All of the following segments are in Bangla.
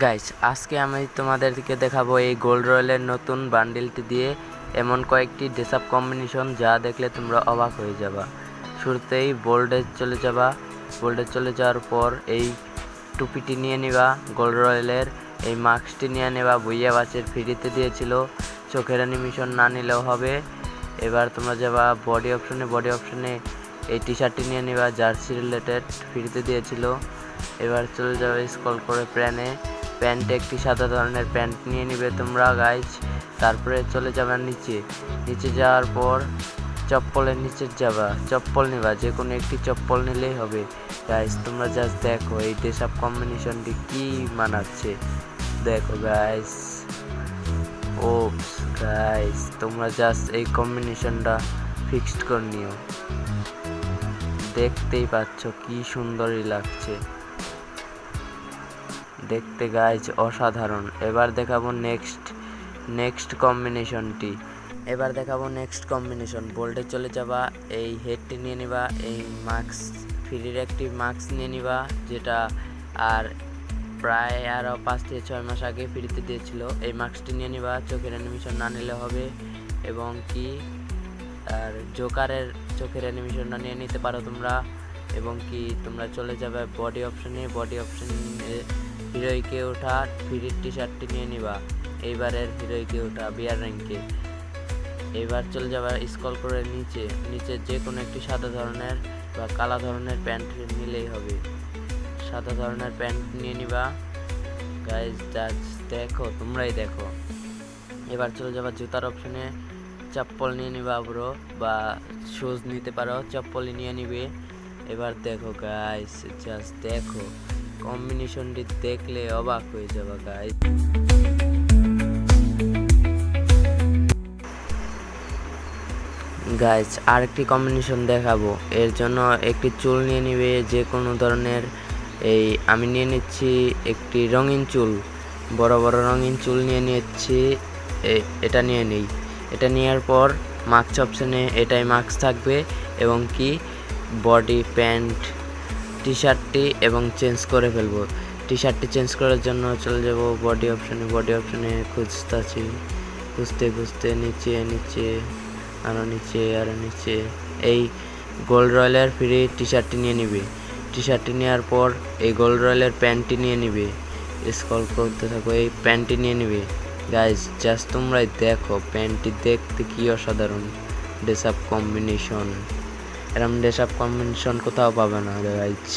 গাইস আজকে আমি তোমাদেরকে দেখাবো এই গোল্ড রয়্যালের নতুন বান্ডিলটি দিয়ে এমন কয়েকটি ড্রেস আপ কম্বিনেশন যা দেখলে তোমরা অবাক হয়ে যাবা। শুরুতেই বোল্ডে চলে যাওয়ার পর এই টুপিটি নিয়ে নিবা, গোল্ড রয়্যালের এই মাস্কটি নিয়ে নেবা, ভুইয়া বাসের ফ্রিতে দিয়েছিল, চোখের অ্যানিমেশন না নিলেও হবে। এবার তোমরা যাবা বডি অপশনে এই টি শার্টটি নিয়ে নিবা, জার্সি রিলেটেড ফ্রিতে দিয়েছিল। এবার চলে যাবে স্ক্রল করে প্যান্টে একটি সাদা ধরনের প্যান্ট নিয়ে নিবে তোমরা গাইজ। তারপরে চলে যাবে নিচে যাওয়ার পর চপ্পলের নিচে যাবা, চপ্পল নিবা, যে কোনো একটি চপ্পল নিলেই হবে গাইজ। তোমরা জাস্ট দেখো এই ড্রেস আপ কম্বিনেশনটি কি মানাচ্ছে, দেখো গাইজ। ওপস গাইজ, তোমরা জাস্ট এই কম্বিনেশনটা ফিক্সড করে নিও, দেখতেই পাচ্ছ কি সুন্দরই লাগছে দেখতে গাইজ, অসাধারণ। এবার দেখাবো নেক্সট কম্বিনেশন। বোল্ডে চলে যাবা, এই হেডটি নিয়ে নিবা, এই ফ্রির একটি মাস্ক নিয়ে নিবা, যেটা আর প্রায় আরও 5 থেকে 6 মাস আগে ফ্রিতে দিয়েছিল। এই মাস্কটি নিয়ে নিবা, চোখের অ্যানিমেশন না নিলে হবে, এবং কি আর জোকারের চোখের অ্যানিমেশনটা নিয়ে নিতে পারো তোমরা। এবং কি তোমরা চলে যাবে বডি অপশনে হিরোইকে ওঠা ফ্রির টি শার্টটি নিয়ে নিবা, এইবারের হিরোইকে ওঠা বিয়ার র্যাঙ্কে। এবার চলে যাবে স্ক্রল করে নিচে যে কোনো একটি সাদা ধরনের বা কালা ধরনের প্যান্ট নিলেই হবে, সাদা ধরনের প্যান্ট নিয়ে নিবা গাইজ। দেখো, তোমরাই দেখো। এবার চলে যাবা জুতার অপশনে, চপ্পল নিয়ে নিবা ব্রো, বা শুজ নিতে পারো, চপ্পলই নিয়ে নিবে। এবার দেখো গাইজ, জাস্ট দেখো কম্বিনেশনটি, দেখলে অবাক হয়ে যাবে গাইজ। গাইজ আরেকটি কম্বিনেশন দেখাবো, এর জন্য একটি চুল নিয়ে নিবে, যে কোনো ধরনের। আমি নিয়ে নিচ্ছি একটি রঙিন চুল, বড় বড় রঙিন চুল নিয়ে নিচ্ছি। এটা নিয়ে নিই, এটা নেওয়ার পর মাস্ক অপশানে এটাই মাস্ক থাকবে, এবং কি বডি প্যান্ট টি শার্টটি এবং চেঞ্জ করে ফেলবো। টি শার্টটি চেঞ্জ করার জন্য চলে যাব বডি অপশানে খুঁজতে নিচে আরও নিচে এই গোল্ড রয়্যালের ফ্রি টি শার্টটি নিয়ে নিবে। টি শার্টটি নেওয়ার পর এই গোল্ড রয়্যালের প্যান্টটি নিয়ে নিবে, স্ক্রল করতে থাকো, এই প্যান্টটি নিয়ে নিবে গাইজ। জাস্ট তোমরাই দেখো প্যান্টটি দেখতে কি অসাধারণ ড্রেস আপ কম্বিনেশন, এরকম ড্রেস আপ কম্বিনেশন কোথাও পাবে না গাইজ।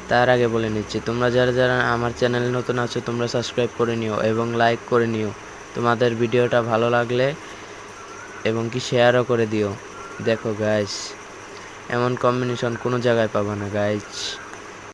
তার আগে বলে নিচ্ছি, তোমরা যারা আমার চ্যানেলে নতুন আছো তোমরা সাবস্ক্রাইব করে নিও এবং লাইক করে নিও তোমাদের ভিডিওটা ভালো লাগলে, এবং কি শেয়ারও করে দিও। দেখো গাইজ, এমন কম্বিনেশন কোনো জায়গায় পাবে না গাইজ।